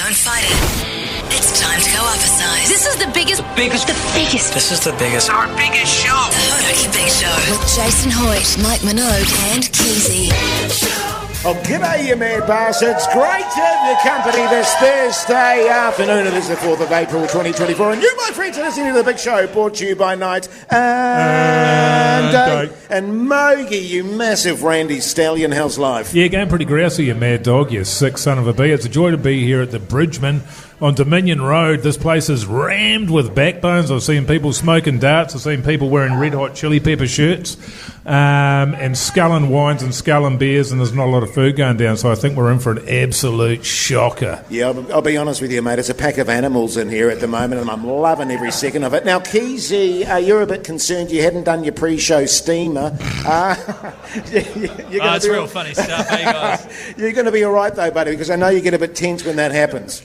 Don't fight it. It's time to go up a size. This is the biggest. This is the biggest. Our biggest show. The Hodaki Big Show. With Jason Hoyt, Mike Minogue, and Keyzie. Oh, g'day, you mad bastards. Great to have your company this Thursday afternoon. It is the 4th of April, 2024. And you, my friends, are listening to The Big Show, brought to you by Night and Day. And Mogi, you massive Randy Stallion, how's life? Yeah, going pretty grousey, you mad dog, you sick son of a bee. It's a joy to be here at the Bridgeman on Dominion Road. This place is rammed with backbones. I've seen people smoking darts. I've seen people wearing red hot chili pepper shirts and sculling wines and sculling beers, and there's not a lot of food going down, so I think we're in for an absolute shocker. Yeah, I'll be honest with you, mate. It's a pack of animals in here at the moment, and I'm loving every second of it. Now, Keyzie, you're a bit concerned you hadn't done your pre-show steamer. It's real funny stuff, hey guys? You're going to be all right, though, buddy, because I know you get a bit tense when that happens.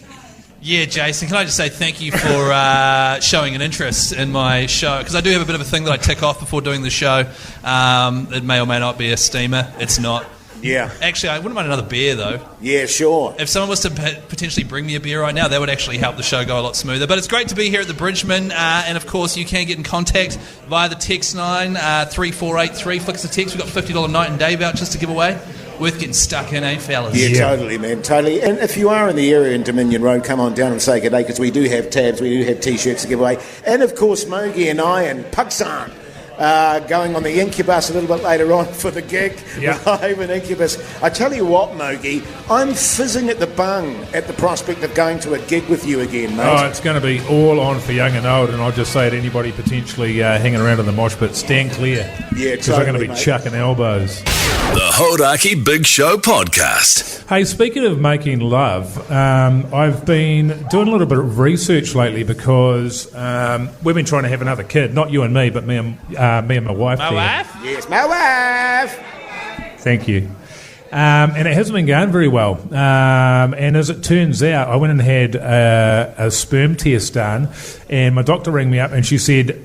Yeah, Jason, can I just say thank you for showing an interest in my show? Because I do have a bit of a thing that I tick off before doing the show. It may or may not be a steamer. It's not. Yeah. Actually, I wouldn't mind another beer, though. Yeah, sure. If someone was to potentially bring me a beer right now, that would actually help the show go a lot smoother. But it's great to be here at the Bridgeman, and of course, you can get in contact via the text line, 3483. Flick us a text. We've got $50 night and day vouchers to give away. Worth getting stuck in, eh, fellas? Yeah, totally, man, totally. And if you are in the area in Dominion Road, come on down and say good day, because we do have tabs, we do have T-shirts to give away. And, of course, Mogi and I and Pugsan going on the IncuBUS a little bit later on for the gig. Yeah. Live in IncuBUS. I tell you what, Mogi, I'm fizzing at the bung at the prospect of going to a gig with you again, mate. Oh, it's going to be all on for young and old, and I'll just say to anybody potentially hanging around in the mosh pit, stand clear. Yeah, because I'm going to be mate. chucking elbows. The Hodaki Big Show podcast. Hey, speaking of making love, I've been doing a little bit of research lately because we've been trying to have another kid. Not you and me, but me and my wife. My wife? Yes, my wife. Thank you. And it hasn't been going very well. And as it turns out, I went and had a sperm test done, and my doctor rang me up and she said,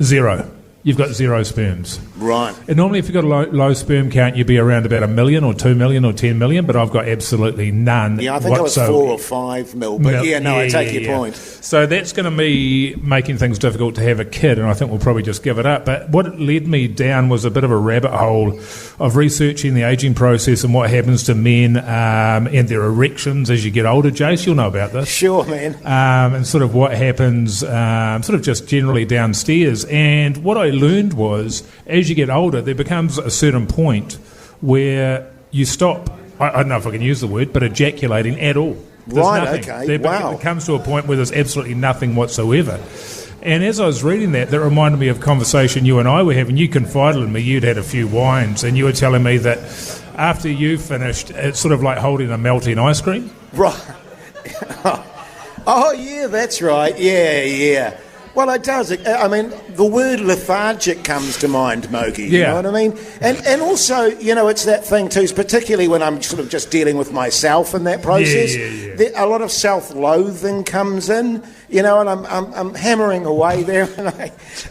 0. You've got 0 sperms. Right. And normally if you've got a low sperm count, you'd be around about 1 million or 2 million or 10 million, but I've got absolutely none. Yeah, I think whatsoever. it was 4 or 5 mil, but I take your point. So that's going to be making things difficult to have a kid, and I think we'll probably just give it up. But what it led me down was a bit of a rabbit hole of researching the ageing process and what happens to men and their erections as you get older. Jase, you'll know about this. Sure, man. And sort of what happens sort of just generally downstairs. And what I learned was, as you get older, there becomes a certain point where you stop, I don't know if I can use the word, but ejaculating at all. There's right, nothing. okay, wow. It comes to a point where there's absolutely nothing whatsoever. And as I was reading that reminded me of a conversation you and I were having. You confided in me, you'd had a few wines, and you were telling me that after you finished, it's sort of like holding a melting ice cream. Right. Oh, yeah, that's right. Yeah. Well, it does. I mean, the word lethargic comes to mind, Mogi. You know what I mean? And also, it's that thing too, particularly when I'm sort of just dealing with myself in that process. Yeah. A lot of self-loathing comes in, and I'm hammering away there,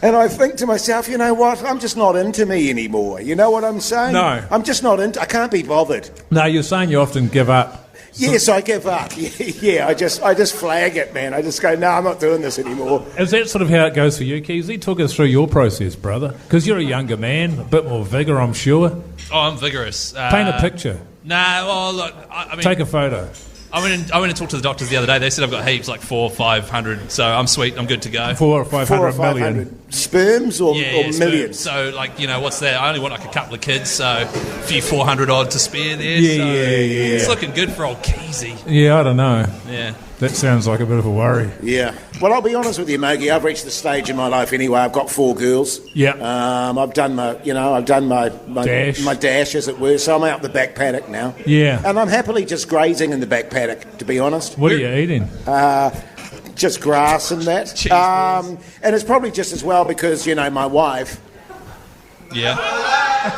and I think to myself, you know what? I'm just not into me anymore. You know what I'm saying? No. I'm just not into. I can't be bothered. No, you're saying you often give up. Yes, I give up. Yeah, I just flag it, man. I just go, no, I'm not doing this anymore. Is that sort of how it goes for you, Keyzie? Talk us through your process, brother. Because you're a younger man, a bit more vigour, I'm sure. Oh, I'm vigorous. Paint a picture. Nah, well, look, I mean... Take a photo. I went and talked to the doctors the other day. They said I've got heaps, like 400 or 500, so I'm sweet. I'm good to go. 400 or 500 million. Sperms or millions? So, what's that? I only want like a couple of kids, so a few 400 odd to spare there. Yeah. It's looking good for old Keyzie. Yeah, I don't know. Yeah. That sounds like a bit of a worry. Yeah. Well, I'll be honest with you, Mogi. I've reached the stage in my life anyway. I've got 4 girls. Yeah. I've done my dash. My dash, as it were. So I'm out the back paddock now. Yeah. And I'm happily just grazing in the back paddock, to be honest. What are you eating? Just grass and that. And it's probably just as well because, my wife... Yeah.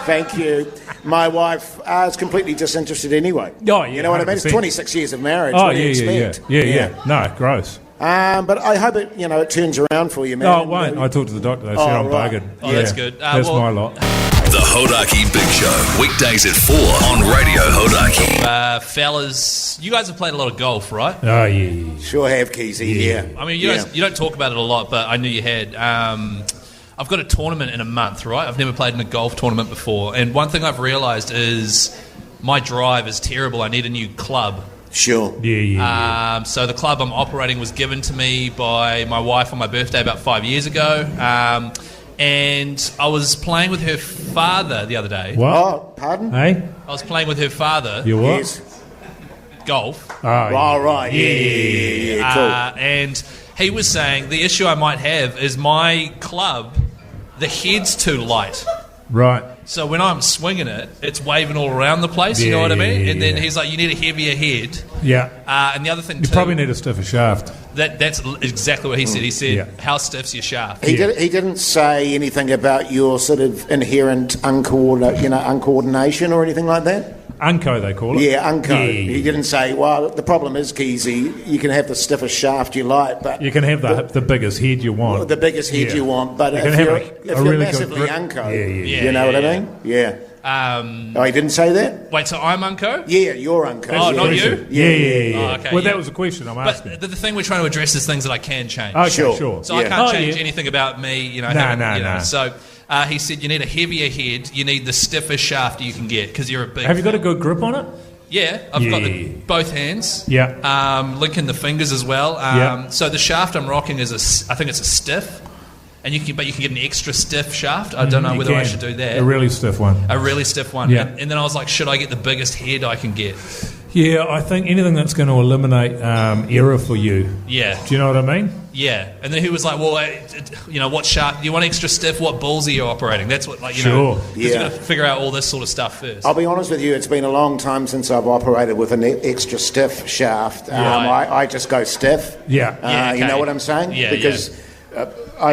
Thank you. My wife is completely disinterested anyway. Oh, yeah. You know what 100%. I mean? It's 26 years of marriage. Oh, what do you expect? Yeah. No, gross. But I hope it turns around for you, man. No, it won't. I talked to the doctor. They said I'm buggered. Oh, that's good. That's my lot. The Hodaki Big Show, weekdays at 4 on Radio Hodaki. Fellas, You guys have played a lot of golf, right? Oh, yeah. Sure have, Keyzie, yeah. I mean, you don't talk about it a lot, but I knew you had. I've got a tournament in a month, right? I've never played in a golf tournament before. And one thing I've realised is my drive is terrible. I need a new club. Sure. Yeah. So the club I'm operating was given to me by my wife on my birthday about 5 years ago. And I was playing with her father the other day. What? Oh, pardon? Hey? I was playing with her father. You what? Yes. Golf. Oh, Oh, right. Yeah, cool. And he was saying the issue I might have is my club, the head's too light. Right. So when I'm swinging it, it's waving all around the place, you know what I mean? And then he's like, you need a heavier head. Yeah. And the other thing, You too, probably need a stiffer shaft. that's exactly what he said. He said, Yeah. how stiff's your shaft? He didn't say anything about your sort of inherent uncoordination or anything like that? Unco, they call it. Yeah, unco. Yeah. He didn't say, well, the problem is, Keyzie, you can have the stiffest shaft you like, but... You can have the biggest head you want. The biggest head you want, but You if can have you're, a if you're really good massively grip. unco, Yeah. you know what I mean? Yeah. Oh, he didn't say that? Wait, so I'm unco? Yeah, you're unco. Oh, yeah. not you? Yeah. Oh, okay, well, yeah. that was the question I'm asking. But the thing we're trying to address is things that I can change. Okay, Sure. sure. So I Yeah. can't Oh, change yeah. anything about me, you know. No. So he said you need a heavier head, you need the stiffest shaft you can get because you're a big... Have you got a good grip on it? Yeah, I've got Yeah. both hands. Yeah. Linking the fingers as well. Yeah. So the shaft I'm rocking is I think it's a stiff, and you can get an extra stiff shaft. I don't know You whether I can. should do that. A really stiff one. A really stiff one. Yeah. And then I was like, should I get the biggest head I can get? Yeah, I think anything that's going to eliminate error for you. Yeah. Do you know what I mean? Yeah. And then he was like, well, what shaft? Do you want extra stiff? What balls are you operating? That's what, Sure. know. 'Cause Yeah. you got to figure out all this sort of stuff first. I'll be honest with you, it's been a long time since I've operated with an extra stiff shaft. Right. I just go stiff. Yeah. Yeah, You okay. know what I'm saying? Yeah, Because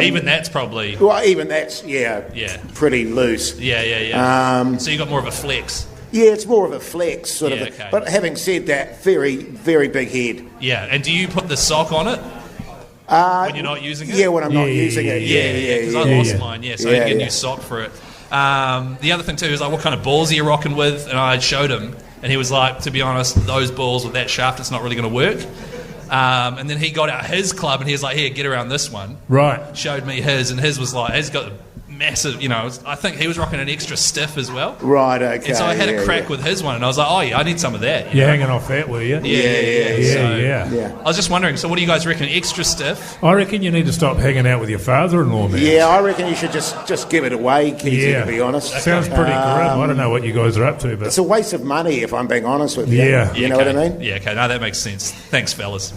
Even that's probably... Well, even that's, Yeah. pretty loose. Yeah. So you got more of a flex. Yeah, it's more of a flex, sort of. Yeah, okay. But having said that, very, very big head. Yeah. And do you put the sock on it when you're not using it? Yeah, when I'm not using it. Yeah, because I lost mine, so I Yeah, had to get a yeah. new sock for it. The other thing too is like, what kind of balls are you rocking with? And I showed him, and he was like, to be honest, those balls with that shaft, it's not really going to work. And then he got out his club, and he was like, here, get around this one. Right. Showed me his, and his was like, he's got a massive, I think he was rocking an extra stiff as well. Right, okay. And so I had a crack yeah. with his one, and I was like, oh yeah, I need some of that. You're hanging off that, were you? Yeah. Yeah. I was just wondering, so what do you guys reckon? Extra stiff? I reckon you need to stop hanging out with your father-in-law, man. Yeah, I reckon you should just give it away, Keyzie, Yeah. to be honest. Sounds pretty grim. I don't know what you guys are up to, but It's a waste of money, if I'm being honest with you. Yeah. You know what I mean? Yeah, okay, no, that makes sense. Thanks, fellas.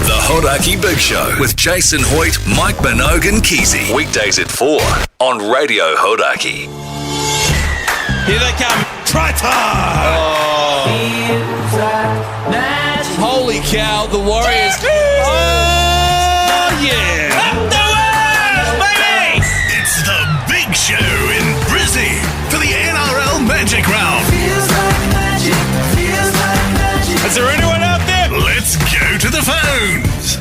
The Hodaki Big Show with Jason Hoyt, Mike Minogue and Keyzie. Weekdays at 4 on Radio Hodaki. Here they come. Try time! Holy cow, the Warriors. Oh, yeah! Up the Warriors, baby! It's the Big Show in Brizzy for the NRL Magic Round. Is there anyone out there? Let's go to the phones.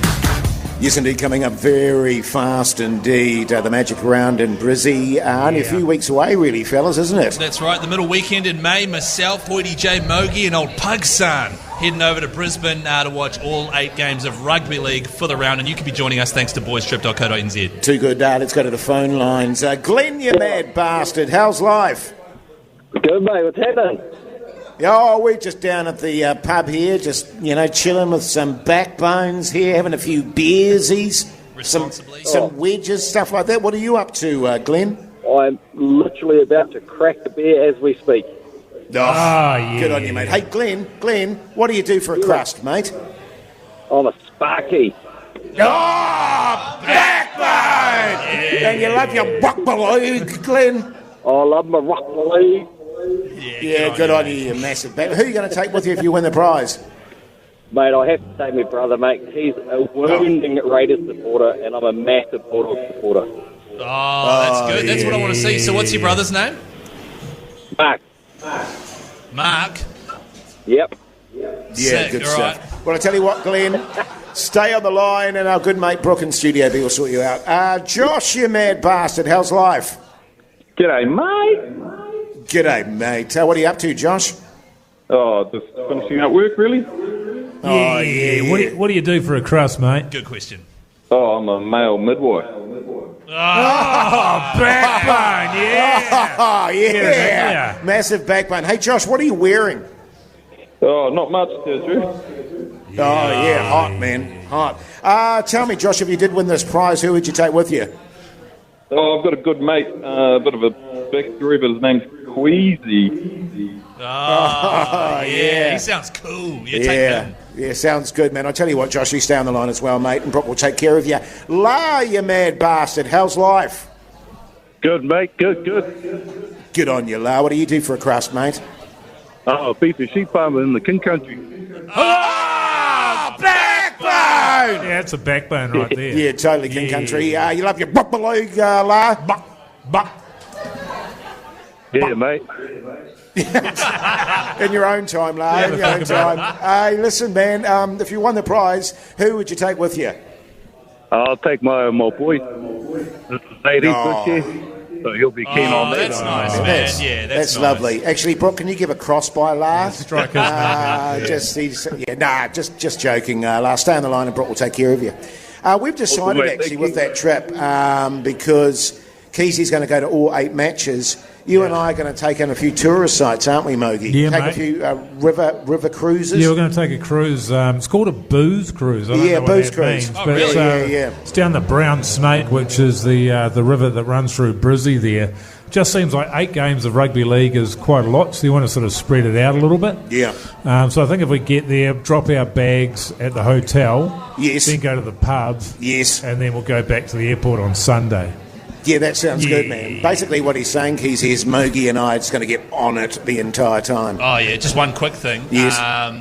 Yes, indeed, coming up very fast indeed. The Magic Round in Brizzy. Only a few weeks away, really, fellas, isn't it? That's right, the middle weekend in May. Myself, Hoyty J. Mogi, and old Pug Son heading over to Brisbane to watch all 8 games of rugby league for the round. And you can be joining us thanks to boystrip.co.nz. Too good. Let's go to the phone lines. Glenn, you mad bastard. How's life? Good, mate. What's happening? Oh, we're just down at the pub here, just, chilling with some backbones here, having a few beersies, Responsibly. some wedges, stuff like that. What are you up to, Glenn? I'm literally about to crack the beer as we speak. yeah. Good on you, mate. Hey, Glenn, what do you do for a crust, mate? I'm a Sparky. Oh, backbone! And you love your buckbaloo, Glenn? I love my broccoli. Yeah, good on you, you massive back. Who are you going to take with you if you win the prize? Mate, I have to take my brother, mate. He's a wounding Raiders supporter, and I'm a massive Bulldog supporter. Oh, that's good. That's what I want to see. So what's your brother's name? Mark. Mark? Yep. Yeah, Sick, good all stuff. right. Well, I tell you what, Glenn, stay on the line, and our good mate Brooke in Studio B will sort you out. Josh, you mad bastard, how's life? G'day, mate. G'day, mate. What are you up to, Josh? Oh, just finishing up work, really? Oh, yeah. What do you do for a crust, mate? Good question. Oh, I'm a male midwife. Backbone, yeah. Oh, yeah. Massive backbone. Hey, Josh, what are you wearing? Oh, not much, Drew. Hot, man. Hot. Tell me, Josh, if you did win this prize, who would you take with you? Oh, I've got a good mate, a bit of a backstory, but his name's Keyzie. Oh, yeah. He sounds cool. Take him. Yeah, sounds good, man. I'll tell you what, Josh, you stay on the line as well, mate, and Brooke will take care of you. La, you mad bastard. How's life? Good, mate. Good. Good on you, La. What do you do for a crust, mate? Oh, beef and sheep farmer in the King Country. Oh, backbone! Yeah, it's a backbone right there. Yeah, totally King Country. You love your buck-below, La? Buck. Yeah, mate. In your own time, La. In your own time. Hey, listen, man. If you won the prize, who would you take with you? I'll take my boy. Lady, so he'll be keen on that. That's nice, man. Yeah, that's nice. Lovely. Actually, Brooke, can you give a cross by La? Strike just joking. La, stay on the line, and Brooke will take care of you. We've decided actually with that trip because Keyzie's going to go to all 8 matches. You and I are going to take in a few tourist sites, aren't we, Mogi? Yeah, take mate. a few river cruises. Yeah, we're going to take a cruise. It's called a booze cruise. I don't know what booze that cruise. means, Oh, but really? It's down the Brown Snake, which is the river that runs through Brizzy there. Just seems like 8 games of rugby league is quite a lot, so you want to sort of spread it out a little bit. Yeah. So I think if we get there, drop our bags at the hotel, Yes. then go to the pub, Yes. and then we'll go back to the airport on Sunday. Yeah, that sounds good, man. Basically what he's saying, Keyzie, is Mogi and I are just going to get on it the entire time. Oh, yeah, just one quick thing. Yes.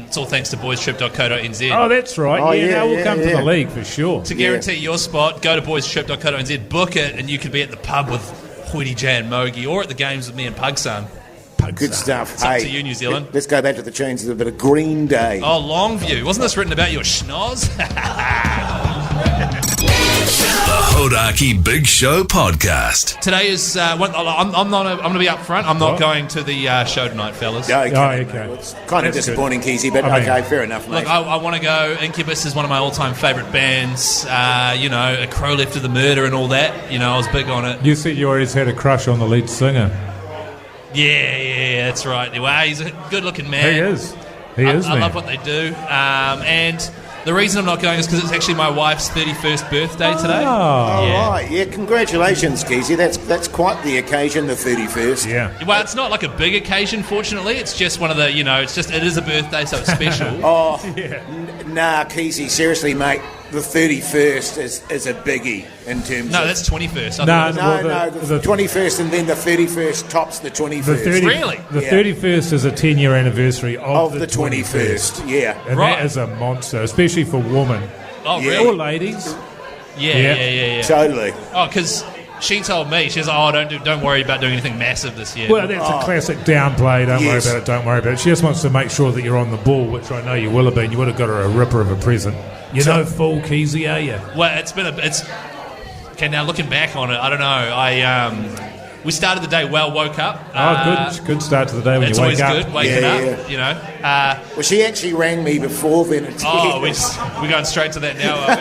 It's all thanks to boystrip.co.nz. Oh, that's right. Oh, We'll come to the league for sure. To guarantee your spot, go to boystrip.co.nz, book it, and you could be at the pub with Hoity J and Mogi, or at the games with me and Pugson. Good stuff. It's up to you, New Zealand. Let's go back to the tunes. There's a bit of Green Day. Oh, Longview. Wasn't this written about your schnoz? The Hodaki Big Show podcast. Today is I'm going to be up front. I'm not going to the show tonight, fellas. Okay. Okay. It's kind of disappointing, Keyzie, but okay, fair enough, mate. Look, I want to go. IncuBUS is one of my all-time favourite bands. A Crow Left of the Murder and all that. I was big on it. You said you always had a crush on the lead singer. Yeah, that's right. Wow, he's a good-looking man. He is. I love what they do. And the reason I'm not going is because it's actually my wife's 31st birthday today. All right. Yeah, congratulations, Keyzie. That's quite the occasion, the 31st. Yeah. Well, it's not like a big occasion, fortunately. It's just one of the, it is a birthday, so it's special. Nah, Keyzie, seriously, mate. The 31st is a biggie in terms No, of... that's 21st. No, the 21st and then the 31st tops the 21st. Really? The 31st is a 10-year anniversary of the 21st. Yeah. And that is a monster, especially for women. Oh, Yeah. really? Or ladies. Yeah. Totally. Oh, because she told me, she was like, don't worry about doing anything massive this year. Well, that's a classic downplay. Don't worry about it. She just wants to make sure that you're on the ball, which I know you will have been. You would have got her a ripper of a present. You're no fool, Keyzie, are you? Well, okay, now looking back on it, I don't know. We started the day well, woke up. Good start to the day when you wake up. It's always good, waking up, Well, she actually rang me before then. We're going straight to that now, are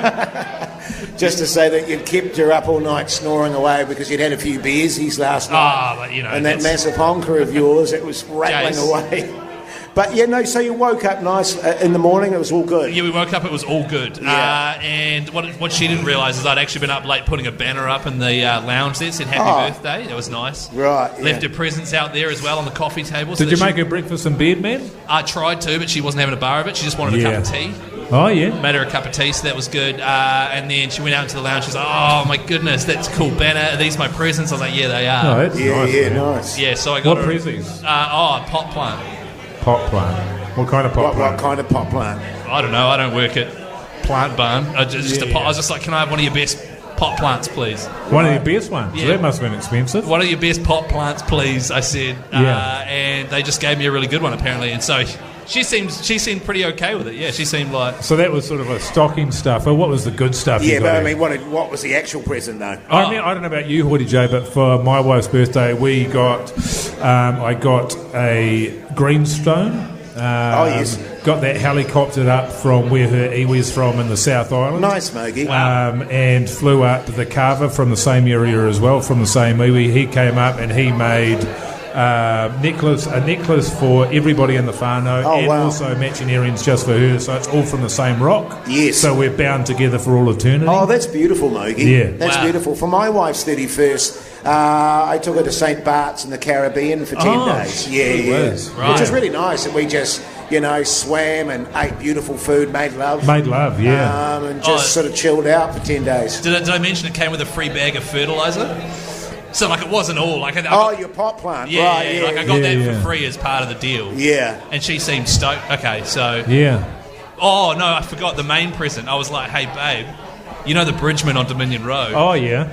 we? Just to say that you'd kept her up all night snoring away because you'd had a few beersies last night. But, and that massive honker of yours, it was rattling Jase. away. But, so you woke up nice in the morning, it was all good. Yeah, we woke up, it was all good. Yeah. And what she didn't realise is I'd actually been up late putting a banner up in the lounge there, said happy birthday. That was nice. Right. Left her presents out there as well on the coffee table. Did you make her breakfast in bed, man? I tried to, but she wasn't having a bar of it. She just wanted a cup of tea. Oh, yeah. Made her a cup of tea, so that was good. And then she went out into the lounge. She's like, oh, my goodness, that's a cool banner. Are these my presents? I was like, yeah, they are. Oh, that's nice. Nice. Yeah, so I got What her... prezzies? Pot plant. Pot plant. What kind of pot plant? What kind of pot plant? I don't know. I don't work at Plant Barn. I was just like, can I have one of your best pot plants, please? One of your best ones? Yeah. That must have been expensive. One of your best pot plants, please, I said. And they just gave me a really good one, apparently. And so she seemed pretty okay with it. Yeah, she seemed like... So that was sort of a stocking stuffer. What was the good stuff? Yeah, but I mean, what was the actual present, though? I don't know about you, Hoity J, but for my wife's birthday, I got a greenstone. Yes. Got that helicoptered up from where her iwi's from in the South Island. Nice, Mogi. And flew up the carver from the same area as well, from the same iwi. He came up and he made a necklace for everybody in the whānau, also matching earrings just for her, so it's all from the same rock. Yes. So we're bound together for all eternity. Oh, that's beautiful, Mogi. Yeah. That's beautiful. For my wife's 31st, I took her to St. Bart's in the Caribbean for 10 days. Yeah. Right. Which is really nice, and we just, swam and ate beautiful food, made love. Yeah. And just sort of chilled out for 10 days. Did I mention it came with a free bag of fertiliser? So, it wasn't all. Your pot plant. Yeah, right, yeah. I got that for free as part of the deal. Yeah. And she seemed stoked. Okay, so... Yeah. Oh, no, I forgot the main present. I was like, hey, babe, you know the Bridgeman on Dominion Road? Oh, yeah.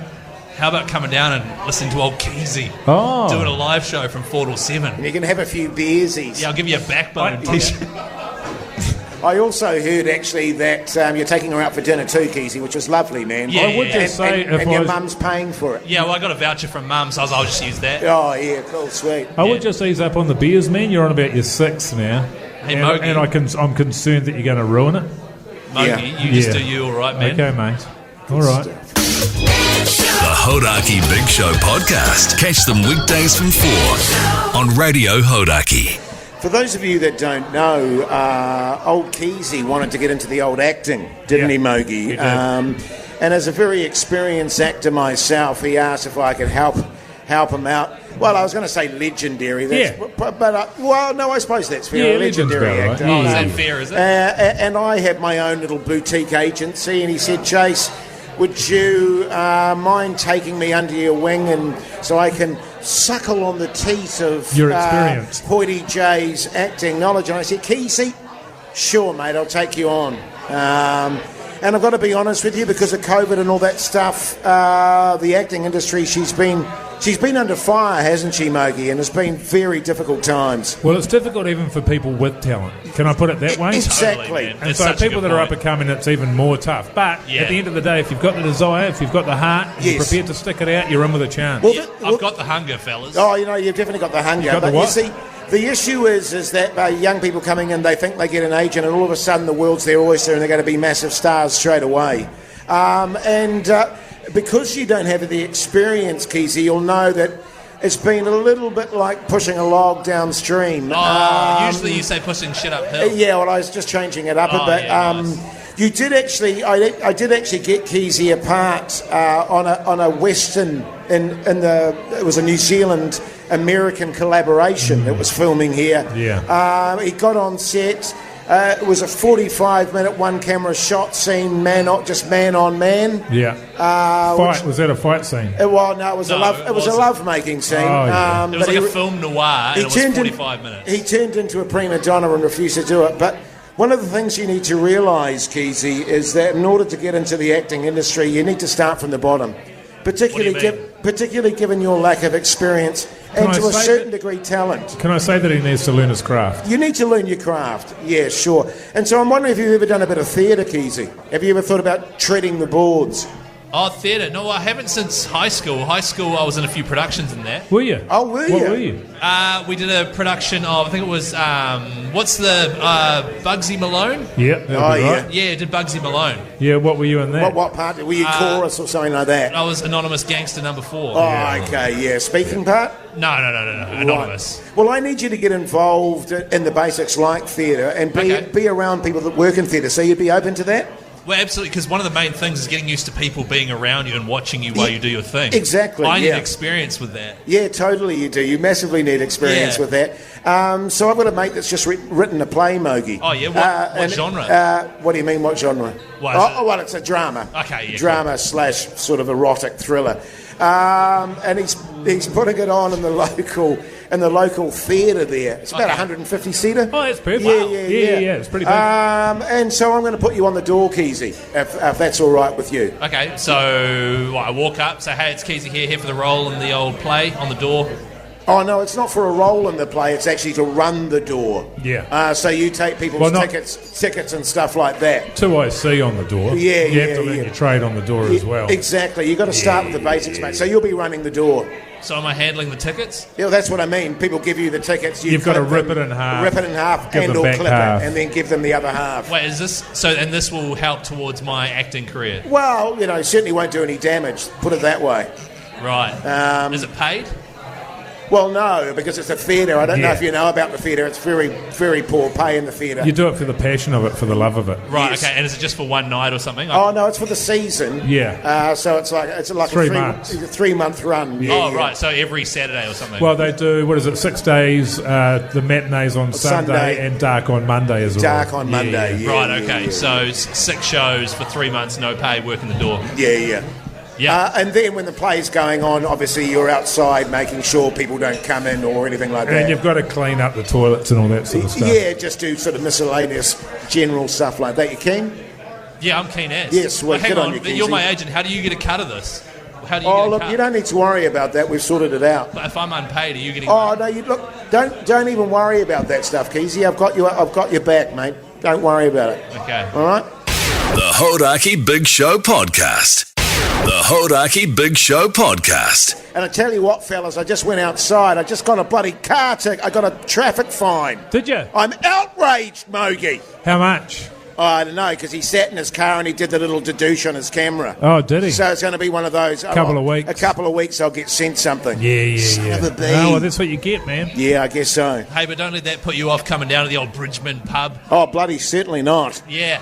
How about coming down and listening to old Keyzie? Oh. Doing a live show from 4 till 7. And you can have a few beersies. Yeah, I'll give you a backbone t-shirt. I also heard, actually, that you're taking her out for dinner too, Keyzie, which was lovely, man. Yeah, I would just say... And your mum's paying for it. Yeah, well, I got a voucher from Mum, so I'll just use that. Oh, yeah, cool, sweet. I would just ease up on the beers, man. You're on about your 6 now. Hey, Mogi. And I'm concerned that you're going to ruin it. Mogi, you just do you all right, man. Okay, mate. All right. The Hodaki Big Show podcast. Catch them weekdays from 4 on Radio Hodaki. For those of you that don't know, old Keyzie wanted to get into the old acting, didn't he, Mogi? He did. And as a very experienced actor myself, he asked if I could help him out. Well, I was going to say legendary. But no, I suppose that's fair. Yeah, a legendary legend's actor. about right. Is that fair, is it? And I have my own little boutique agency, and he said, Jase, would you mind taking me under your wing and so I can suckle on the teat of your experience, Hoity J's acting knowledge? And I said, Keyzie, sure, mate, I'll take you on. And I've got to be honest with you, because of COVID and all that stuff, the acting industry, she's been under fire, hasn't she, Mogi? And it's been very difficult times. Well, it's difficult even for people with talent. Can I put it that way? Exactly. Totally, and it's so such a people good that are point. up and coming, it's even more tough. But at the end of the day, if you've got the desire, if you've got the heart, you're prepared to stick it out, you're in with a chance. I've got the hunger, fellas. Oh, you've definitely got the hunger. You got the but what? you see, the issue is that young people coming in, they think they get an agent, and all of a sudden the world's their oyster, and they're going to be massive stars straight away. Because you don't have the experience, Keyzie, you'll know that it's been a little bit like pushing a log downstream. Usually you say pushing shit uphill. Yeah, well, I was just changing it up a bit. Yeah, nice. You did actually, I did actually get Keyzie a part on a Western it was a New Zealand American collaboration that was filming here. Yeah. He got on set. It was a 45-minute one-camera shot scene, man on man. Yeah. Was that a fight scene? It was a love-making scene. Oh, yeah. It was like a film noir, and it was 45 minutes. He turned into a prima donna and refused to do it. But one of the things you need to realise, Keyzie, is that in order to get into the acting industry, you need to start from the bottom. Particularly given your lack of experience and to a certain degree talent. Can I say that he needs to learn his craft? You need to learn your craft, yeah, sure. And so I'm wondering if you've ever done a bit of theatre, Keyzie. Have you ever thought about treading the boards? Oh, theatre? No, I haven't since high school. High school, I was in a few productions in that. Were you? Oh, were you? What were you? We did a production of, I think it was, what's the, Bugsy Malone? Yeah, that'd be right. Yeah, I did Bugsy Malone. Yeah, what were you in that? What part? Were you chorus or something like that? I was Anonymous Gangster number 4. Oh, okay, yeah. Speaking part? No. Anonymous. Right. Well, I need you to get involved in the basics like theatre and be around people that work in theatre. So you'd be open to that? Well, absolutely, because one of the main things is getting used to people being around you and watching you while you do your thing. Exactly, I need experience with that. Yeah, totally you do. You massively need experience with that. So I've got a mate that's just written a play, Mogi. Oh, yeah? What genre? What do you mean, what genre? Well, it's a drama. Okay, yeah. Drama / sort of erotic thriller. And he's putting it on in the local theatre there. It's about 150-seater. Oh, that's perfect. Yeah, it's pretty big. And so I'm going to put you on the door, Keyzie, if that's all right with you. Okay, so I walk up, say, hey, it's Keyzie here for the role in the old play on the door. Oh, no, it's not for a role in the play. It's actually to run the door. Yeah. So you take people's tickets and stuff like that. 2IC on the door. Yeah, you have to learn your trade on the door as well. Exactly. You've got to start with the basics, mate. So you'll be running the door. So am I handling the tickets? Yeah, that's what I mean. People give you the tickets. You've got to rip it in half. Rip it in half give and them or back clip half. it, and then give them the other half. Wait, is this so? And this will help towards my acting career. Well, certainly won't do any damage. Put it that way. Right. Is it paid? Well, no, because it's a theatre. I don't know if you know about the theatre. It's very, very poor pay in the theatre. You do it for the passion of it, for the love of it. Right. Yes. Okay. And is it just for one night or something? Oh no, it's for the season. Yeah. So it's like 3 months. It's a 3-month run. Yeah, right. So every Saturday or something. Well, they do. What is it? 6 days. The matinees on Sunday and dark on Monday as well. Dark on Monday. Yeah, right. Okay. So 6 shows for 3 months, no pay, working the door. Yeah. Yeah. And then when the play's going on, obviously you're outside making sure people don't come in or anything like that. And you've got to clean up the toilets and all that sort of stuff. Yeah, just do sort of miscellaneous general stuff like that. You keen? Yeah, I'm keen as. Yes, well, hang good on you, you're Keyzie. my agent. How do you get a cut of this? How do you get a look, cut? you don't need to worry about that. We've sorted it out. But if I'm unpaid, are you getting? Oh no, don't even worry about that stuff, Keyzie. I've got your back, mate. Don't worry about it. Okay. All right. The Hodaki Big Show Podcast. The Hodaki Big Show Podcast. And I tell you what, fellas, I just went outside. I just got a bloody car ticket. I got a traffic fine. Did you? I'm outraged, Mogi. How much? Oh, I don't know, because he sat in his car and he did the little dedouche on his camera. Oh, did he? So it's going to be one of those. A couple of weeks I'll get sent something. Yeah. Son of a bee. Oh, well, that's what you get, man. Yeah, I guess so. Hey, but don't let that put you off coming down to the old Bridgman pub. Oh, bloody certainly not. Yeah,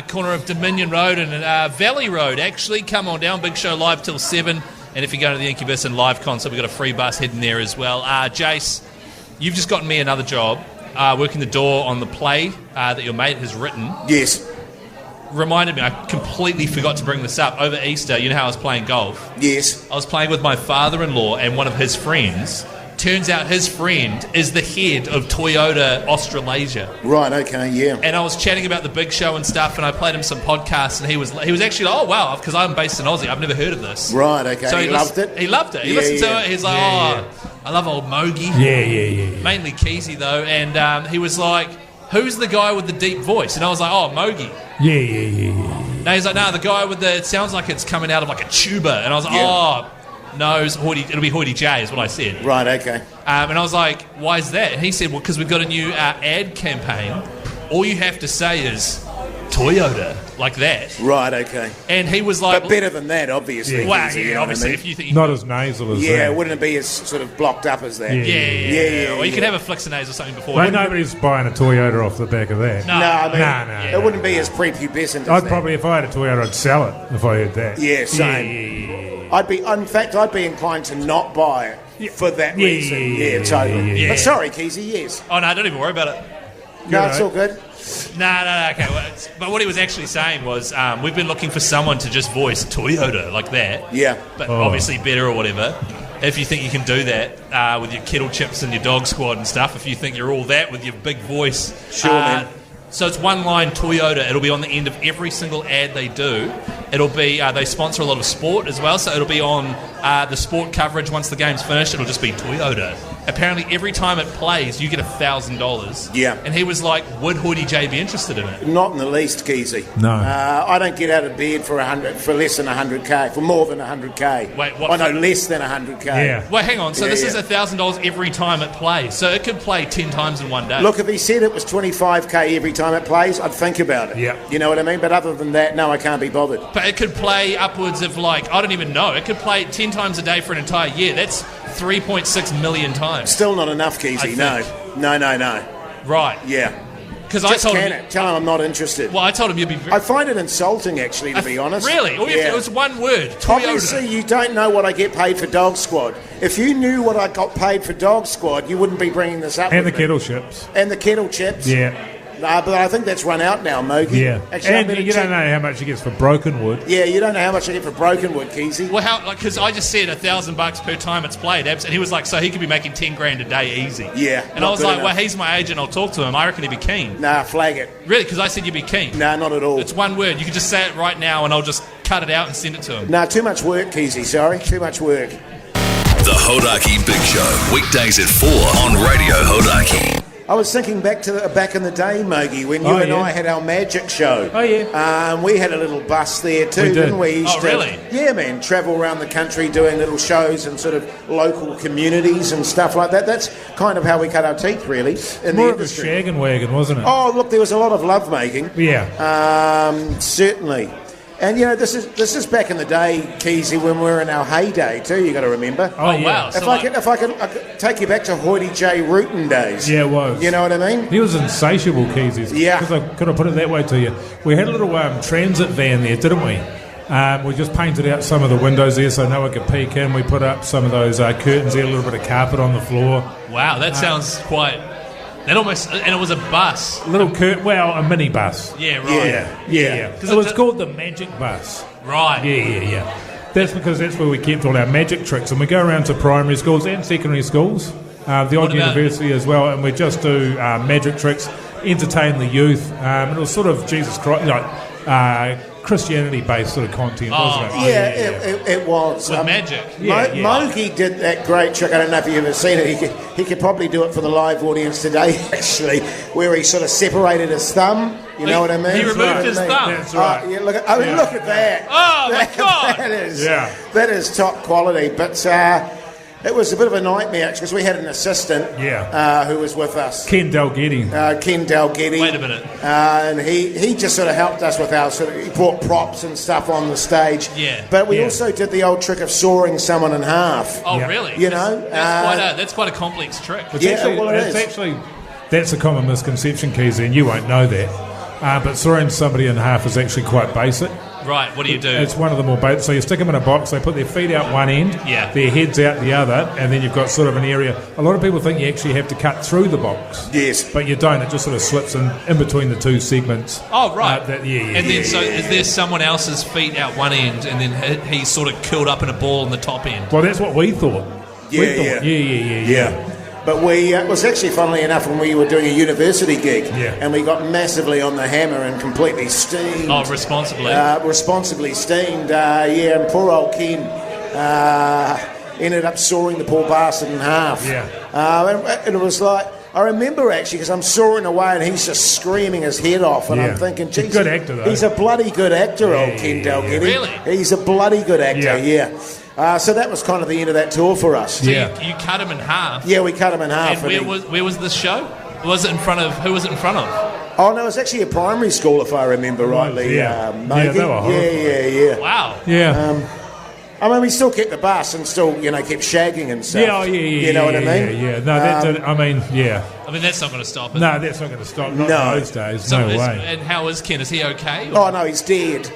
corner of Dominion Road and Valley Road, actually. Come on down, Big Show live till 7. And if you go to the IncuBUS and live concert, we've got a free bus heading there as well. Jase, you've just gotten me another job, working the door on the play that your mate has written. Yes. Reminded me, I completely forgot to bring this up. Over Easter, you know how I was playing golf? Yes. I was playing with my father-in-law and one of his friends. Turns out his friend is the head of Toyota Australasia. Right, okay, yeah. And I was chatting about the Big Show and stuff, and I played him some podcasts, and he was actually like, oh, wow, because I'm based in Aussie. I've never heard of this. Right, okay. So he loved it? He loved it. He listened to it. He's like, I love old Mogi. Yeah. Mainly Keyzie, though. And he was like, who's the guy with the deep voice? And I was like, oh, Mogi. Yeah. No, he's like, no, the guy with it sounds like it's coming out of like a tuba. And I was like, no, it'll be Hoity J is what I said. Right, okay. And I was like, why is that? And he said, well, because we've got a new ad campaign. All you have to say is Toyota, like that. Right, okay. And he was like... But better than that, obviously. Well, Keyzie, yeah, obviously, if you think... Not as nasal as that. Yeah, wouldn't it be as sort of blocked up as that? Yeah. Or you could have a Flixinase or something before. Well, nobody's buying a Toyota off the back of that. No, it wouldn't be as prepubescent as I'd probably, if I had a Toyota, I'd sell it if I heard that. Yeah, same. I'd be inclined to not buy it for that reason. Yeah, totally. Yeah. But sorry, Keyzie, yes. Oh, no, don't even worry about it. No, it's all good. No, okay. Well, but what he was actually saying was we've been looking for someone to just voice Toyota like that. Yeah. But obviously better or whatever. If you think you can do that with your kettle chips and your dog squad and stuff, if you think you're all that with your big voice. Sure, man. So it's one line Toyota. It'll be on the end of every single ad they do. It'll be, they sponsor a lot of sport as well, so it'll be on the sport coverage once the game's finished. It'll just be Toyota. Apparently every time it plays, you get $1,000. Yeah. And he was like, would Hoity J be interested in it? Not in the least, Keyzie. No. I don't get out of bed for less than 100k, for more than 100k. Wait, what? Oh, no, less than 100k. Yeah. Well, hang on. So this is $1,000 every time it plays. So it could play 10 times in one day. Look, if he said it was 25k every time it plays, I'd think about it. Yeah. You know what I mean? But other than that, no, I can't be bothered. But it could play upwards of like, I don't even know. It could play 10 times a day for an entire year. That's 3.6 million times. Still not enough, Keyzie. No. Right. Yeah. Because I told him... Tell him I'm not interested. Well, I told him you'd be... I find it insulting, actually, to be honest. Really? It was one word. Toyota. Obviously, you don't know what I get paid for Dog Squad. If you knew what I got paid for Dog Squad, you wouldn't be bringing this up. And with the me. kettle chips. And the kettle chips. Yeah. But I think that's run out now, Mogi. Yeah. Actually, and you don't know how much he gets for broken wood. Yeah, you don't know how much I get for broken wood, Keyzie. Well, how? Because I just said $1,000 per time it's played, and he was like, so he could be making 10 grand a day easy. Yeah. And I was like, well, he's my agent. I'll talk to him. I reckon he'd be keen. Nah, flag it. Really? Because I said you'd be keen. Nah, not at all. It's one word. You could just say it right now, and I'll just cut it out and send it to him. Nah, too much work, Keyzie. Sorry, too much work. The Hodaki Big Show, weekdays at 4 on Radio Hodaki. I was thinking back in the day, Mogi, when you and I had our magic show. Oh, yeah. We had a little bus there too, didn't we? Oh, really? Yeah, man. Travel around the country doing little shows in sort of local communities and stuff like that. That's kind of how we cut our teeth, really, in More the of industry. a shaggin' wagon, wasn't it? Oh, look, there was a lot of love making. Yeah. Certainly. And, you know, this is back in the day, Keyzie, when we were in our heyday, too, you got to remember. Oh, yeah. Wow. If I could take you back to Hoity J. Rootin days. Yeah, it was. You know what I mean? He was insatiable, Keyzie. Yeah. Could I put it that way to you? We had a little transit van there, didn't we? We just painted out some of the windows there so no one could peek in. We put up some of those curtains there, a little bit of carpet on the floor. Wow, that sounds quite... That almost... And it was a bus. A a mini bus. Yeah, right. Yeah. Because it was called the Magic Bus. Right. Yeah. That's because that's where we kept all our magic tricks. And we go around to primary schools and secondary schools, the odd university as well, and we just do magic tricks, entertain the youth. And it was sort of Jesus Christ, Christianity-based sort of content, wasn't it? It was. With magic. Mogi did that great trick. I don't know if you've ever seen it. He could probably do it for the live audience today, actually, where he sort of separated his thumb. You know what I mean? He removed his thumb. That's right. Look at that. Oh, my God. That is top quality. But it was a bit of a nightmare, actually, because we had an assistant who was with us. Ken Dalgetty. Wait a minute. And he just sort of helped us with our he brought props and stuff on the stage. Yeah. But we also did the old trick of sawing someone in half. Oh, really? You know? That's quite a complex trick. That's a common misconception, Keyzie, and you won't know that. But sawing somebody in half is actually quite basic. Right, what do you do? It's one of the more basic. So you stick them in a box, they put their feet out one end, their heads out the other, and then you've got sort of an area. A lot of people think you actually have to cut through the box. Yes. But you don't. It just sort of slips in between the two segments. Oh, right. Is there someone else's feet out one end, and then he's sort of curled up in a ball on the top end? Well, that's what we thought. Yeah. But it was actually, funnily enough, when we were doing a university gig, and we got massively on the hammer and completely steamed. Oh, responsibly. Responsibly steamed, and poor old Ken ended up sawing the poor bastard in half. Yeah. And it was like, I remember actually, because I'm sawing away and he's just screaming his head off, and I'm thinking, geez, good actor, though. He's a bloody good actor, old Ken Dalgetty. Really? He's a bloody good actor, so that was kind of the end of that tour for us. So you cut him in half? Yeah, we cut him in half. And where was this show? Who was it in front of? Oh, no, it was actually a primary school, if I remember rightly. They were horrible. Yeah. Wow. Yeah. I mean, we still kept the bus and still, kept shagging and stuff. You know what I mean? Yeah. No, that's I mean, that's not going to stop it. No, that's not going to stop. Not in those days. No way. And how is Ken? Is he okay? Oh, no, he's dead.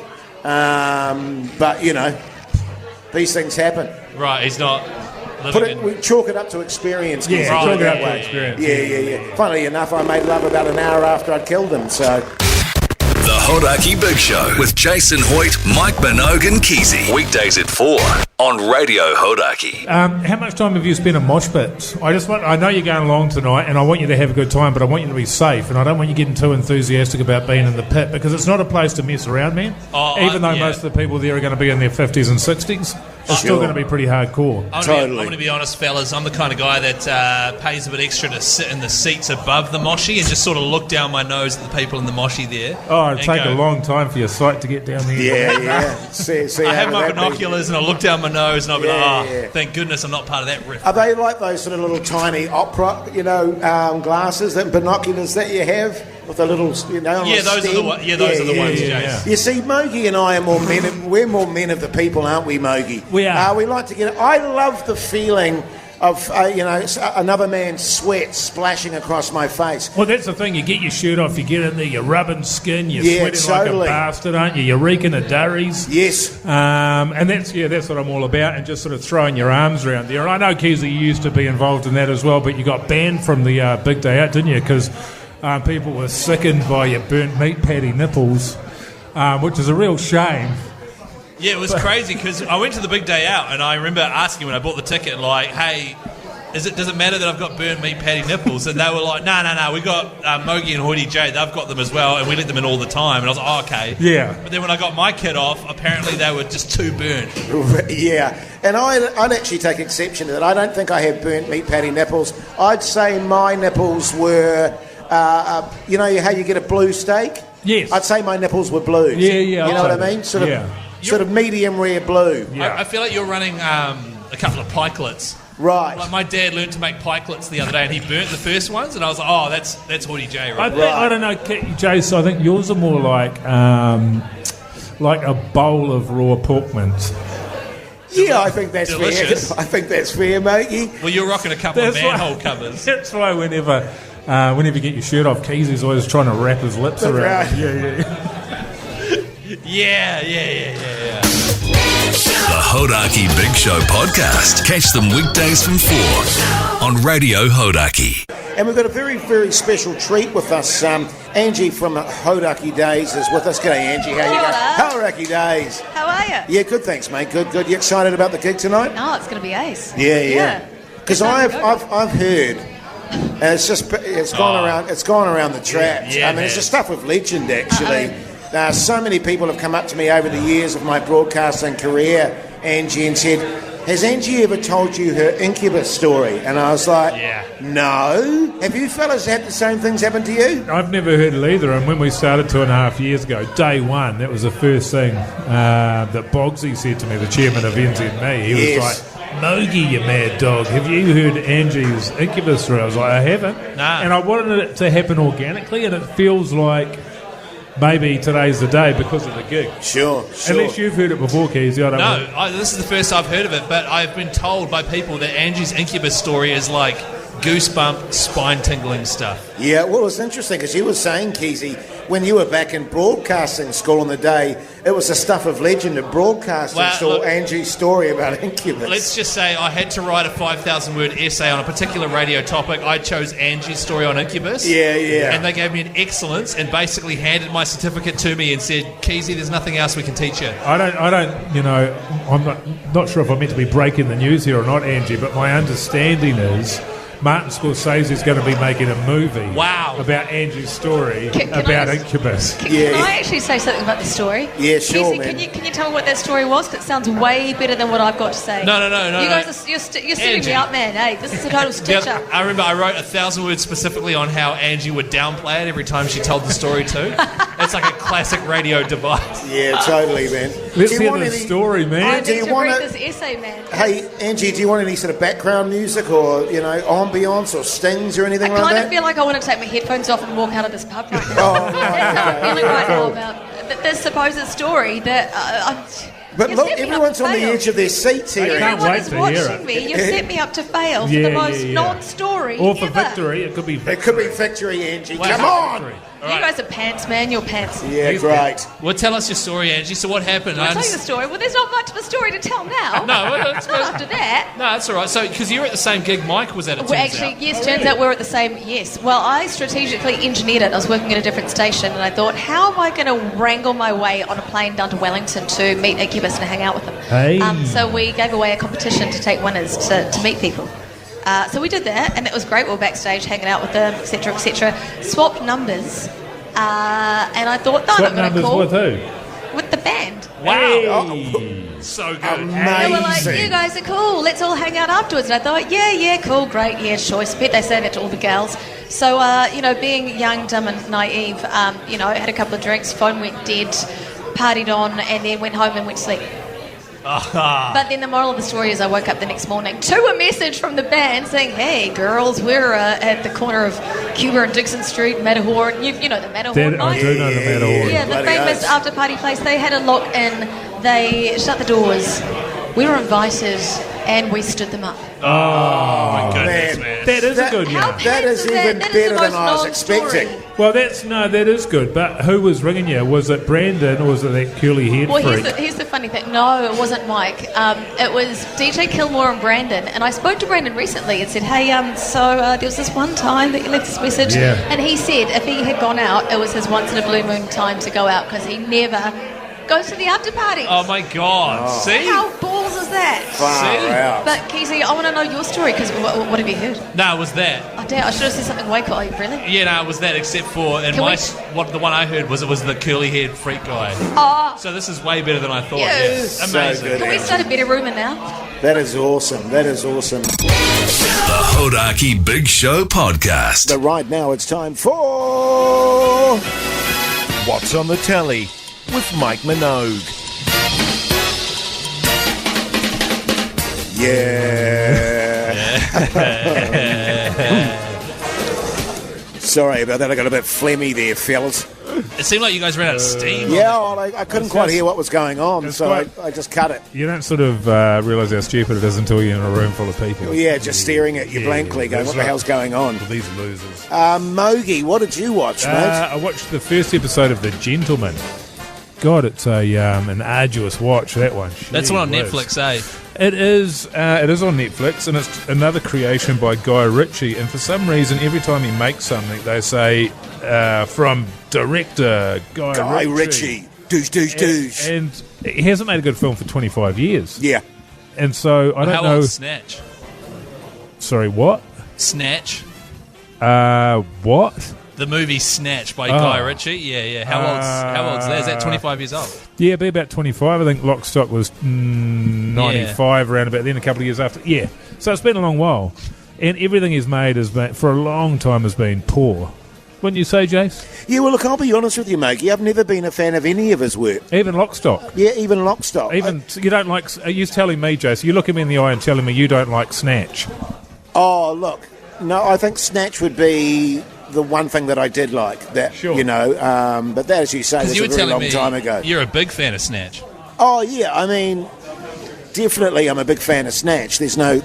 But, these things happen. Right, he's not... We chalk it up to experience. Chalk it up to experience. Yeah. Funnily enough, I made love about an hour after I'd killed him, so... The Hodaki Big Show with Jason Hoyt, Mike Minogue and Keyzie. Weekdays at 4 on Radio Hodaki. How much time have you spent in mosh pits? I know you're going along tonight, and I want you to have a good time, but I want you to be safe, and I don't want you getting too enthusiastic about being in the pit, because it's not a place to mess around, man. Even though most of the people there are going to be in their 50s and 60s, it's still going to be pretty hardcore. I'm going to be honest, fellas. I'm the kind of guy that pays a bit extra to sit in the seats above the moshie and just sort of look down my nose at the people in the moshie there. Oh, it'd take a long time for your sight to get down there. Yeah. See I have my binoculars and I look down my nose and I'll be like, thank goodness I'm not part of that riff. Are they like those sort of little tiny opera, glasses, and binoculars that you have? With the little, those are the ones, Jase. Yeah. You see, Mogi and I are more men. We're more men of the people, aren't we, Mogi? We are. We like to get. I love the feeling of another man's sweat splashing across my face. Well, that's the thing. You get your shirt off, you get in there, you're rubbing skin, you're sweating totally. like a bastard, aren't you? You're reeking of durries. Yes. And that's what I'm all about, and just sort of throwing your arms around there. I know, Keyzie, you used to be involved in that as well, but you got banned from the big day out, didn't you? Because people were sickened by your burnt meat patty nipples, which is a real shame. Yeah, it was crazy because I went to the big day out and I remember asking when I bought the ticket, like, hey, does it matter that I've got burnt meat patty nipples? And they were like, no, we got Mogi and Hoodie J, they've got them as well, and we let them in all the time. And I was like, oh, okay. Yeah. But then when I got my kid off, apparently they were just too burnt. Yeah, and I'd actually take exception to that. I don't think I have burnt meat patty nipples. I'd say my nipples were, you know how you get a blue steak? Yes. I'd say my nipples were blue. Yeah. You know what I mean? Sort of medium rare blue. Yeah. I feel like you're running a couple of pikelets. Right. Like my dad learned to make pikelets the other day, and he burnt the first ones, and I was like, oh, that's Hoodie J, right? I don't know, Jase, I think yours are more like a bowl of raw pork mince. Yeah, I think that's delicious. fair. I think that's fair, matey. Well, you're rocking a couple of manhole covers. That's why whenever you get your shirt off, Keysie's always trying to wrap his lips around it. Yeah. The Hodaki Big Show podcast. Catch them weekdays from 4 on Radio Hodaki. And we've got a very, very special treat with us. Angie from Hodaki Days is with us. G'day, Angie. How you going? Hodaki Days. How are you? Yeah, good, thanks, mate. Good. You excited about the gig tonight? No, it's going to be ace. Yeah. Because I've heard, and it's gone around the traps. Yeah, I mean, it's the stuff of legend, actually. So many people have come up to me over the years of my broadcasting career, Angie, and said, has Angie ever told you her IncuBUS story? And I was like, no. Have you fellas had the same things happen to you? I've never heard it either, and when we started 2.5 years ago, day one, that was the first thing that Boggsy said to me, the chairman of NZME. He was like, Mogi, you mad dog, have you heard Angie's IncuBUS story? I was like, I haven't. Nah. And I wanted it to happen organically, and it feels like maybe today's the day because of the gig. Sure. Unless you've heard it before, Keyzie. I don't know. This is the first I've heard of it, but I've been told by people that Angie's IncuBUS story is like goosebump, spine-tingling stuff. Yeah, well, it was interesting because you were saying, Keyzie, when you were back in broadcasting school in the day, it was the stuff of legend at broadcasting school, look, Angie's story about IncuBUS. Let's just say I had to write a 5,000-word essay on a particular radio topic. I chose Angie's story on IncuBUS. Yeah. And they gave me an excellence and basically handed my certificate to me and said, Keyzie, there's nothing else we can teach you. I don't. You know, I'm not sure if I'm meant to be breaking the news here or not, Angie, but my understanding is Martin Scorsese is going to be making a movie about Angie's story about IncuBUS. Can I actually say something about the story? Yeah, sure, Keyzie, man. Can you tell me what that story was? Because it sounds way better than what I've got to say. No. You guys, you're setting me up, man. Hey, this is a total stitch-up. I remember I wrote 1,000 words specifically on how Angie would downplay it every time she told the story too. It's like a classic radio device. Yeah, totally, man. Let's hear the story, man. I need to read this essay, man. Hey, Angie, do you want any sort of background music or, ambience or stings or anything like that? I kind of feel like I want to take my headphones off and walk out of this pub right now. That's how I'm feeling right now about this supposed story that... But look, everyone's on the edge of their seats here. Everyone is watching me. You've set me up to fail for the most non-story or for ever. victory. It could be victory. It could be victory, Angie. Come on! You guys are pants, man. You're pants. Yeah, great. Well, tell us your story, Angie. So what happened? I'll tell you the story. Well, there's not much of a story to tell now. No, that's not after that. No, that's all right. So, because you were at the same gig Mike was at, it turns out. Yes, turns out we're at the same, yes. Well, I strategically engineered it. I was working at a different station, and I thought, how am I going to wrangle my way on a plane down to Wellington to meet IncuBUS and hang out with them? Hey. So we gave away a competition to take winners to meet people. So we did that, and it was great. We were backstage hanging out with them, etc., etc. Swapped numbers. And I thought, no, I'm not going to call. With who? With the band. Wow. Hey. So good. Amazing. They were like, you guys are cool. Let's all hang out afterwards. And I thought, yeah, cool, great, yeah, sure. I bet they say that to all the gals. So, being young, dumb and naive, I had a couple of drinks, phone went dead, partied on, and then went home and went to sleep. But then the moral of the story is I woke up the next morning to a message from the band saying, hey, girls, we're at the corner of Cuba and Dixon Street, Matterhorn. You know the Matterhorn night? I do know the Matterhorn. Yeah, the famous after-party place. They had a lock-in. They shut the doors. We were invited, and we stood them up. Oh, my goodness, man. That is a good yarn. That is even better than I was expecting. Well, that is good. But who was ringing you? Was it Brandon or was it that curly head freak? Here's the funny thing. No, it wasn't Mike. It was DJ Kilmore and Brandon. And I spoke to Brandon recently and said, hey, there was this one time that you left this message. Yeah. And he said if he had gone out, it was his once-in-a-blue moon time to go out because he never goes to the after parties. Oh, my God. See? How ballsy bells is that? Far out. But, Keyzie, I want to know your story, because what have you heard? No, it was that. Oh, damn, I should have said something way cool. Really? Yeah, no, it was that, except for the one I heard was it was the curly-haired freak guy. Oh. So this is way better than I thought. Yes. Yeah. Amazing. So good. Can we start a better rumour now? That is awesome. The Hodaki Big Show podcast. So right now it's time for What's on the Telly with Mike Minogue. Yeah. Sorry about that. I got a bit phlegmy there, fellas. It seemed like you guys ran out of steam. Yeah, I couldn't quite hear what was going on, so I just cut it. You don't sort of realise how stupid it is until you're in a room full of people. Well, yeah, just staring at you blankly, going, what the hell's going on? Well, these losers. Mogi, what did you watch, mate? I watched the first episode of The Gentleman. God, it's an arduous watch, that one. That's one on Netflix, eh? It is on Netflix, and it's another creation by Guy Ritchie. And for some reason, every time he makes something, they say from director Guy Ritchie. Douche. And he hasn't made a good film for 25 years. Yeah. And so I don't know. How old's Snatch? Sorry, what? Snatch. What? The movie Snatch by Guy Ritchie. Yeah. How old's that? Is that 25 years old? Yeah, be about 25. I think Lock, Stock was 95, around about then, a couple of years after. Yeah. So it's been a long while. And everything he's made for a long time has been poor. Wouldn't you say, Jase? Yeah, well, look, I'll be honest with you, Mogi. I've never been a fan of any of his work. Even Lock, Stock? Yeah, even Lock, Stock. You don't like... Are you telling me, Jase? You look at me in the eye and telling me you don't like Snatch? Oh, look. No, I think Snatch would be the one thing that I did like. That, sure. You know, but that, as you say, was a very long time ago. You're a big fan of Snatch. Oh, yeah. I mean, definitely I'm a big fan of Snatch. There's no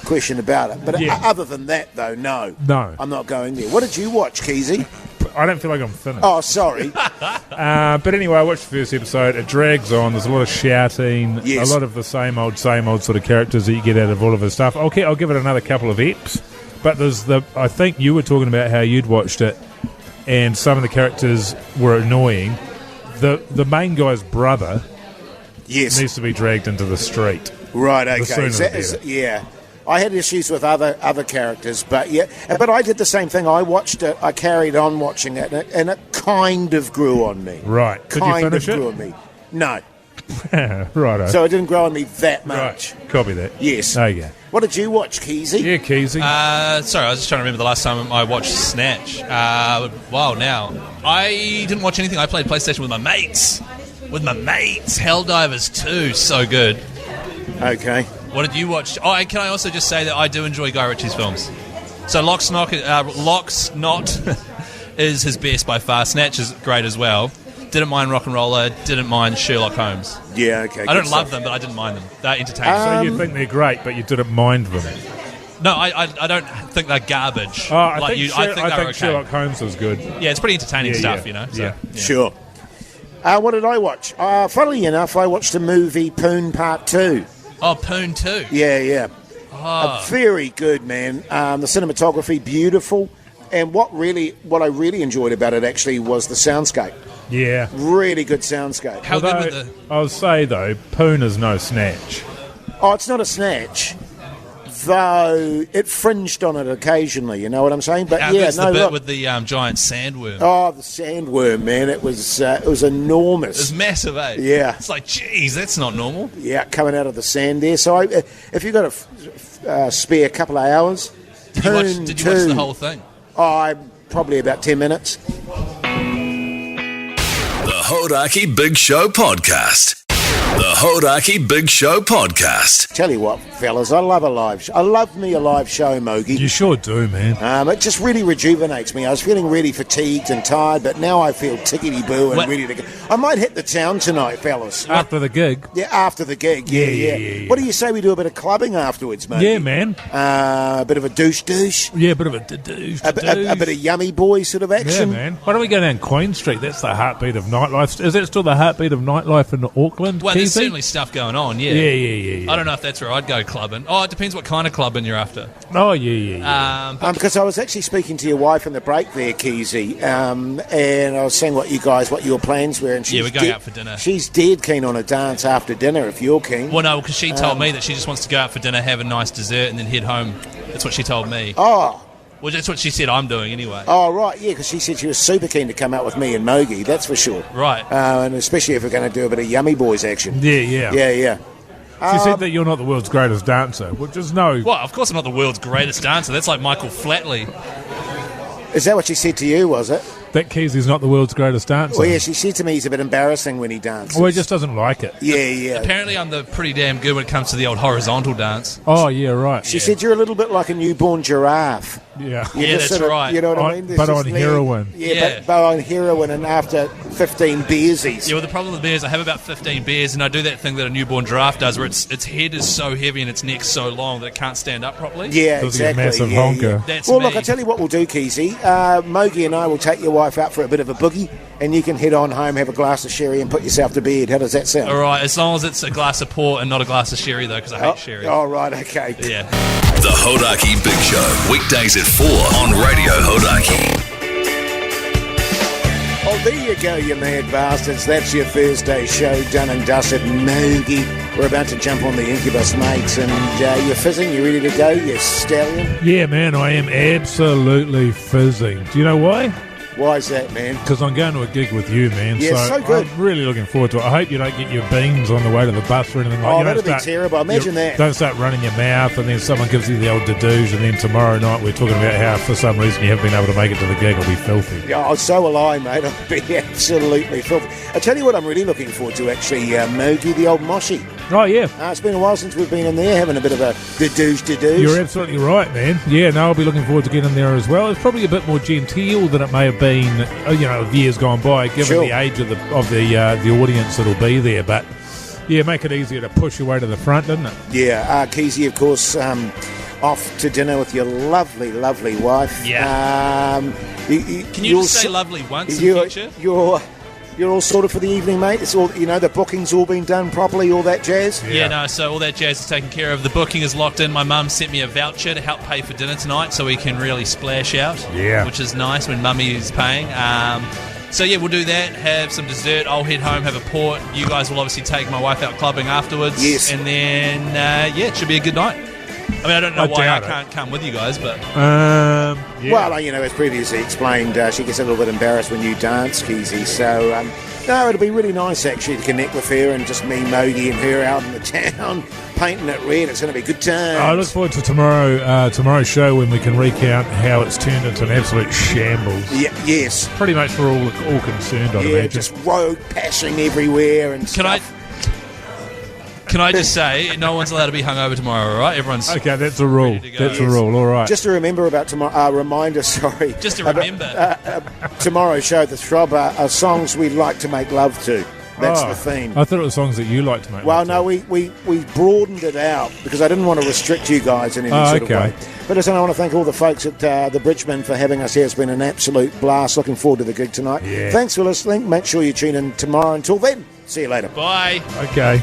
question about it. But other than that, though, no. I'm not going there. What did you watch, Keyzie? I don't feel like I'm finished. Oh, sorry. But anyway, I watched the first episode. It drags on. There's a lot of shouting. Yes. A lot of the same old sort of characters that you get out of all of his stuff. Okay, I'll give it another couple of eps. But I think you were talking about how you'd watched it, and some of the characters were annoying. The main guy's brother needs to be dragged into the street. Right, okay. The sooner the better. Yeah. I had issues with other characters, but I did the same thing. I watched it, I carried on watching it, and it kind of grew on me. Right. Did you finish it? Grew on me. No. Righto. So it didn't grow on me that much. Right. Copy that. Yes. There you go. What did you watch, Keyzie? Yeah, Keyzie. Sorry, I was just trying to remember the last time I watched Snatch. Wow, now. I didn't watch anything. I played PlayStation with my mates. Helldivers 2, so good. Okay. What did you watch? Oh, and can I also just say that I do enjoy Guy Ritchie's films. So Lock's Not is his best by far. Snatch is great as well. Didn't mind Rock'n'Roller. Didn't mind Sherlock Holmes. Yeah, okay. I don't love them, but I didn't mind them. They're entertaining. So you think they're great, but you didn't mind them? No, I don't think they're garbage. Oh, I think they're okay. Sherlock Holmes was good. Yeah, it's pretty entertaining stuff, you know. So, yeah. Sure. What did I watch? Funnily enough, I watched the movie Poon Part 2. Oh, Poon 2? Yeah. Very good, man. The cinematography, beautiful. And what I really enjoyed about it actually was the soundscape. Yeah. Really good soundscape. How good with the... I'll say, though, Poon is no Snatch. Oh, it's not a Snatch, though it fringed on it occasionally, you know what I'm saying? But How good's the bit with the giant sandworm? Oh, the sandworm, man. It was enormous. It was massive, eh? Yeah. It's like, geez, that's not normal. Yeah, coming out of the sand there. So if you've got a spare couple of hours... Did you watch the whole thing? Oh, probably about 10 minutes. The Hodaki Big Show Podcast. The Hodaki Big Show Podcast. Tell you what, fellas, I love a live show. I love me a live show, Mogi. You sure do, man. It just really rejuvenates me. I was feeling really fatigued and tired, but now I feel tickety-boo and ready to go. I might hit the town tonight, fellas. After the gig? Yeah, after the gig. Yeah. What do you say we do a bit of clubbing afterwards, Mogi? Yeah, man. A bit of a douche. Yeah, a bit of a douche. A bit of yummy boy sort of action. Yeah, man. Why don't we go down Queen Street? That's the heartbeat of nightlife. Is that still the heartbeat of nightlife in Auckland? Well, there's certainly stuff going on, yeah. Yeah. I don't know if that's where I'd go clubbing. Oh, it depends what kind of clubbing you're after. Oh, yeah. Because I was actually speaking to your wife in the break there, Keyzie, and I was saying what your plans were. And we're going out for dinner. She's dead keen on a dance after dinner, if you're keen. Well, no, because she told me that she just wants to go out for dinner, have a nice dessert, and then head home. That's what she told me. Oh. Well, that's what she said I'm doing anyway. Oh, right, yeah, because she said she was super keen to come out with me and Mogi, that's for sure. Right. And especially if we're going to do a bit of Yummy Boys action. Yeah. Yeah. She said that you're not the world's greatest dancer, which is no... Well, of course I'm not the world's greatest dancer. That's like Michael Flatley. Is that what she said to you, was it? That Keyzie's not the world's greatest dancer. Well, yeah, she said to me he's a bit embarrassing when he dances. Well, he just doesn't like it. Yeah. Apparently I'm pretty damn good when it comes to the old horizontal dance. Oh, yeah, right. She said you're a little bit like a newborn giraffe. Yeah. You're that's right. You know what I mean? But on heroin. Yeah. But on heroin and after 15 beersies. Yeah, well, the problem with beers, I have about 15 beers, and I do that thing that a newborn giraffe does where its head is so heavy and its neck so long that it can't stand up properly. Yeah, exactly. Massive honker. That's well, me. look, I'll tell you what we'll do, Keyzie. Mogi and I will take your wife out for a bit of a boogie, and you can head on home, have a glass of sherry, and put yourself to bed. How does that sound? All right, as long as it's a glass of port and not a glass of sherry, though, because I hate sherry. Oh, right, okay. Yeah. The Hodaki Big Show, weekdays at 4 on Radio Hodaki. Oh, there you go, you mad bastards. That's your Thursday show done and dusted. Mogi. We're about to jump on the IncuBUS, mates, and you're fizzing. You ready to go, you stallion? Yeah, man, I am absolutely fizzing. Do you know why? Why is that, man? Because I'm going to a gig with you, man. Yeah, so good. I'm really looking forward to it. I hope you don't get your beans on the way to the bus or anything like that. Oh, that'd be terrible. Imagine that. Don't start running your mouth and then someone gives you the old dedouche and then tomorrow night we're talking about how for some reason you haven't been able to make it to the gig. It'll be filthy. Yeah, so will I, mate. I'll be absolutely filthy. I tell you what I'm really looking forward to, actually, Mogi, the old Moshi. Oh, yeah. It's been a while since we've been in there having a bit of a dedouche. You're absolutely right, man. Yeah, no, I'll be looking forward to getting there as well. It's probably a bit more genteel than it may have been, years gone by, given the age of the audience that'll be there. But yeah, make it easier to push your way to the front, doesn't it? Yeah, Keyzie, of course, off to dinner with your lovely, lovely wife. Yeah. Can you just say lovely once in future? You're all sorted for the evening, mate? It's all, the booking's all been done properly, all that jazz? Yeah, no, so all that jazz is taken care of. The booking is locked in. My mum sent me a voucher to help pay for dinner tonight so we can really splash out, which is nice when mummy is paying. So, yeah, we'll do that, have some dessert. I'll head home, have a port. You guys will obviously take my wife out clubbing afterwards. Yes. And then, it should be a good night. I mean, I don't know why I can't come with you guys, but... Well, as previously explained, she gets a little bit embarrassed when you dance, Keyzie, so... no, it'll be really nice, actually, to connect with her and just me, Mogi, and her out in the town, painting it red. It's going to be good times. I look forward to tomorrow's show when we can recount how it's turned into an absolute shambles. Yeah, yes. Pretty much for all concerned, I'd imagine. Just road passing everywhere and stuff. Can I just say, no one's allowed to be hungover tomorrow, all right? Everyone's okay. That's a rule. That's a rule. All right. Just to remember about tomorrow. Reminder. Sorry. Just to remember. Tomorrow's show, the Throb, are songs we'd like to make love to. That's the theme. I thought it was songs that you like to make. Well, no, we broadened it out because I didn't want to restrict you guys in any sort of way. But listen, I want to thank all the folks at the Bridgeman for having us here. It's been an absolute blast. Looking forward to the gig tonight. Yeah. Thanks for listening. Make sure you tune in tomorrow. Until then, see you later. Bye. Okay.